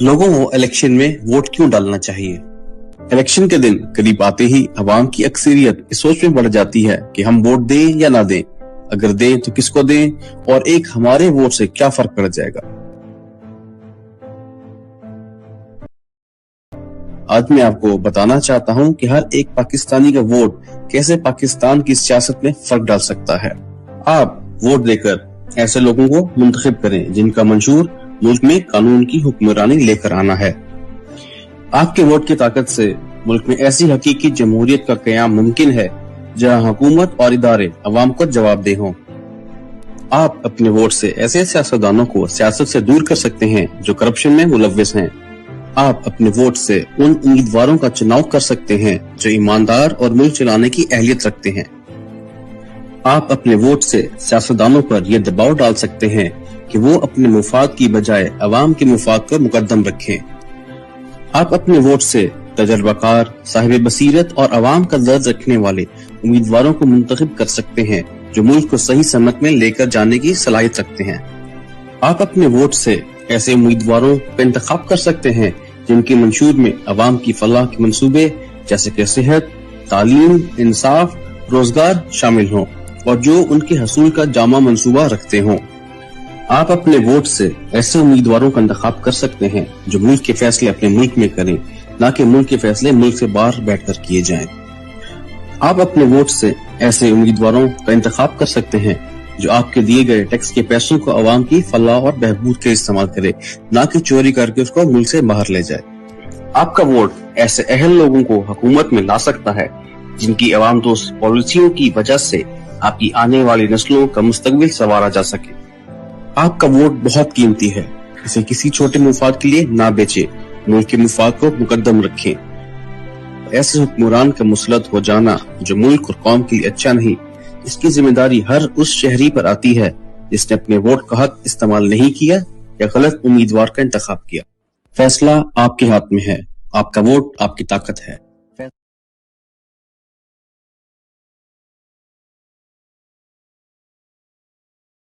लोगों को इलेक्शन में वोट क्यों डालना चाहिए? इलेक्शन के दिन करीब आते ही अवाम की अक्सरियत इस सोच में बढ़ जाती है कि हम वोट दें या ना दें, अगर दें तो किसको दें और एक हमारे वोट से क्या फर्क पड़ जाएगा। आज मैं आपको बताना चाहता हूं कि हर एक पाकिस्तानी का वोट कैसे पाकिस्तान की सियासत में फर्क डाल सकता है। आप वोट देकर ऐसे लोगों को मुंतखब करें जिनका मंशूर मुल्क में कानून की हुक्मरानी लेकर आना है। आपके वोट की ताकत से मुल्क में ऐसी हकीकी जमहूरियत का क़याम मुमकिन है जहां हुकूमत और इदारे अवाम को जवाबदेह हों। आप अपने वोट से ऐसे सियासतदानों को सियासत से दूर कर सकते हैं जो करप्शन में मुलव्विस हैं। आप अपने वोट से उन उम्मीदवारों का चुनाव कर सकते हैं जो ईमानदार और मुल्क चलाने की अहलियत रखते हैं। आप अपने वोट से सियासतदानों पर यह दबाव डाल सकते हैं कि वो अपने मुफाद की बजाय अवाम के मुफाद को मुकद्दम रखें। आप अपने वोट से तजर्बाकार, साहिब बसीरत और अवाम का दर्द रखने वाले उम्मीदवारों को मुंतखब कर सकते हैं जो मुल्क को सही समत में लेकर जाने की सलाहियत रखते हैं। आप अपने वोट से ऐसे उम्मीदवारों का इंतखाब कर सकते हैं जिनके मंशूर में अवाम की फलाह के मंसूबे जैसे कि सेहत, तालीम, इंसाफ, रोजगार शामिल हों और जो उनके हसूल का जामा मंसूबा रखते हों। आप अपने वोट से ऐसे उम्मीदवारों का इंतखाब कर सकते हैं जो मुल्क के फैसले अपने मुल्क में करें, न कि मुल्क के फैसले मुल्क से बाहर बैठकर किए जाएं। आप अपने वोट से ऐसे उम्मीदवारों का इंतखाब कर सकते हैं जो आपके दिए गए टैक्स के पैसों को अवाम की फलाह और बहबूद के इस्तेमाल करे, न कि चोरी करके उसको मुल्क से बाहर ले जाए। आपका वोट ऐसे अहल लोगों को हुकूमत में ला सकता है जिनकी अवाम दोस्त पॉलिसियों की वजह से आपकी आने वाली नस्लों का मुस्तकबिल संवारा जा सके। आपका वोट बहुत कीमती है, इसे किसी छोटे मुफाद के लिए ना बेचे, मुल्क के मुफाद को मुकद्दम रखें। ऐसे हुक्मरान का मुसलत हो जाना जो मुल्क और कौम के लिए अच्छा नहीं, इसकी जिम्मेदारी हर उस शहरी पर आती है जिसने अपने वोट का हक इस्तेमाल नहीं किया या गलत उम्मीदवार का इंतखाब किया। फैसला आपके हाथ में है, आपका वोट आपकी ताकत है।